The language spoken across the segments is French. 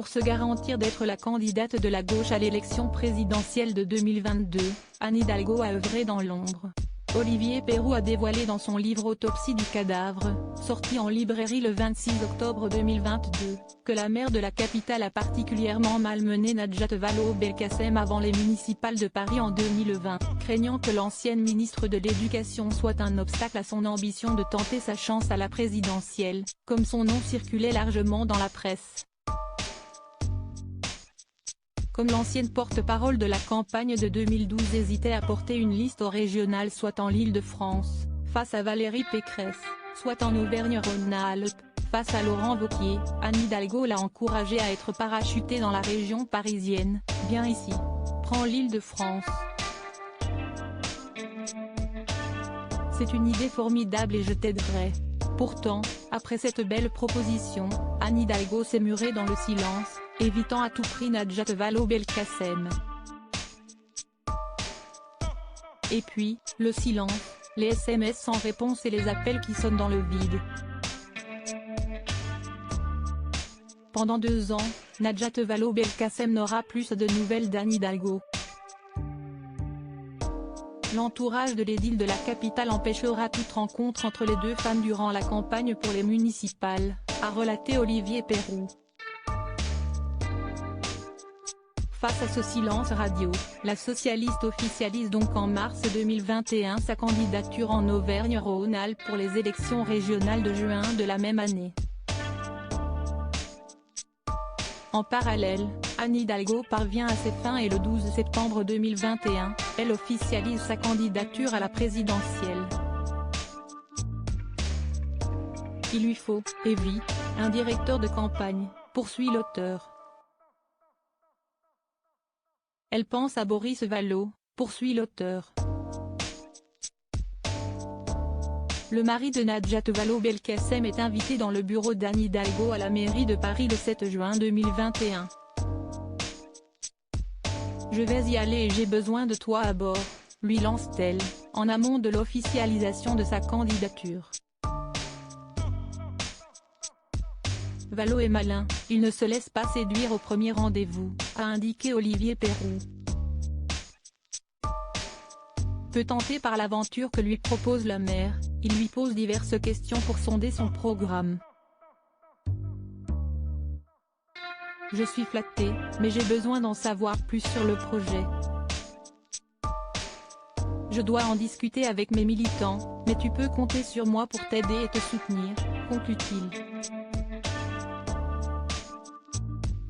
Pour se garantir d'être la candidate de la gauche à l'élection présidentielle de 2022, Anne Hidalgo a œuvré dans l'ombre. Olivier Pérou a dévoilé dans son livre Autopsie du cadavre, sorti en librairie le 26 octobre 2022, que la maire de la capitale a particulièrement malmené Najat Vallaud-Belkacem avant les municipales de Paris en 2020, craignant que l'ancienne ministre de l'Éducation soit un obstacle à son ambition de tenter sa chance à la présidentielle, comme son nom circulait largement dans la presse. Comme l'ancienne porte-parole de la campagne de 2012 hésitait à porter une liste au régional soit en l'Île-de-France, face à Valérie Pécresse, soit en Auvergne-Rhône-Alpes, face à Laurent Wauquiez, Anne Hidalgo l'a encouragée à être parachutée dans la région parisienne. « Viens ici. Prends l'Île-de-France. C'est une idée formidable et je t'aiderai. » Pourtant, après cette belle proposition, Anne Hidalgo s'est murée dans le silence, évitant à tout prix Najat Vallaud-Belkacem. Et puis, le silence, les SMS sans réponse et les appels qui sonnent dans le vide. Pendant 2 ans, Najat Vallaud-Belkacem n'aura plus de nouvelles d'Anne Hidalgo. L'entourage de l'édile de la capitale empêchera toute rencontre entre les deux femmes durant la campagne pour les municipales, a relaté Olivier Pérou. Face à ce silence radio, la socialiste officialise donc en mars 2021 sa candidature en Auvergne-Rhône-Alpes pour les élections régionales de juin de la même année. En parallèle, Anne Hidalgo parvient à ses fins et le 12 septembre 2021, elle officialise sa candidature à la présidentielle. Il lui faut, et vite, un directeur de campagne, poursuit l'auteur. Elle pense à Boris Vallaud, poursuit l'auteur. Le mari de Najat Vallaud-Belkacem est invité dans le bureau d'Anne Hidalgo à la mairie de Paris le 7 juin 2021. Je vais y aller et j'ai besoin de toi à bord, lui lance-t-elle, en amont de l'officialisation de sa candidature. Vallaud est malin, il ne se laisse pas séduire au premier rendez-vous, a indiqué Olivier Pérou. Peu tenté par l'aventure que lui propose la maire, il lui pose diverses questions pour sonder son programme. Je suis flatté, mais j'ai besoin d'en savoir plus sur le projet. Je dois en discuter avec mes militants, mais tu peux compter sur moi pour t'aider et te soutenir, conclut-il.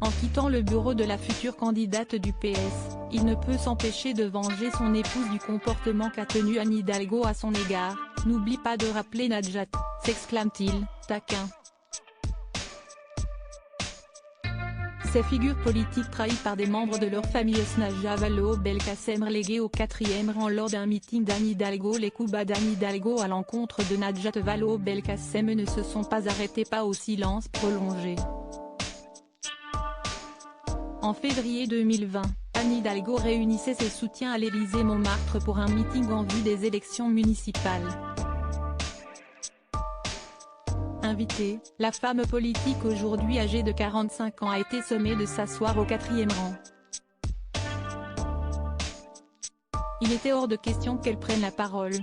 En quittant le bureau de la future candidate du PS, il ne peut s'empêcher de venger son épouse du comportement qu'a tenu Anne Hidalgo à son égard. « N'oublie pas de rappeler Najat », s'exclame-t-il, taquin. Ces figures politiques trahies par des membres de leur famille. Najat Vallaud-Belkacem reléguée au 4e rang lors d'un meeting d'Anne Hidalgo. Les coups bas d'Anne Hidalgo à l'encontre de Najat Vallaud-Belkacem ne se sont pas arrêtés pas au silence prolongé. En février 2020, Anne Hidalgo réunissait ses soutiens à l'Élysée-Montmartre pour un meeting en vue des élections municipales. Invitée, la femme politique aujourd'hui âgée de 45 ans a été sommée de s'asseoir au 4e rang. Il était hors de question qu'elle prenne la parole,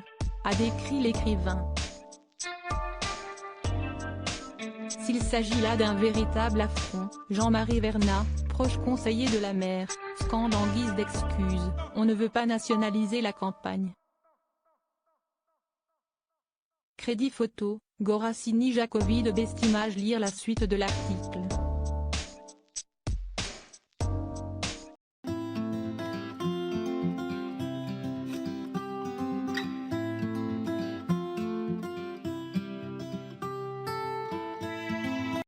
a décrit l'écrivain. S'il s'agit là d'un véritable affront, Jean-Marie Vernat, proche conseiller de la maire, scande en guise d'excuse, on ne veut pas nationaliser la campagne. Crédit photo, Goracini Jacobi de Bestimage. Lire la suite de l'article.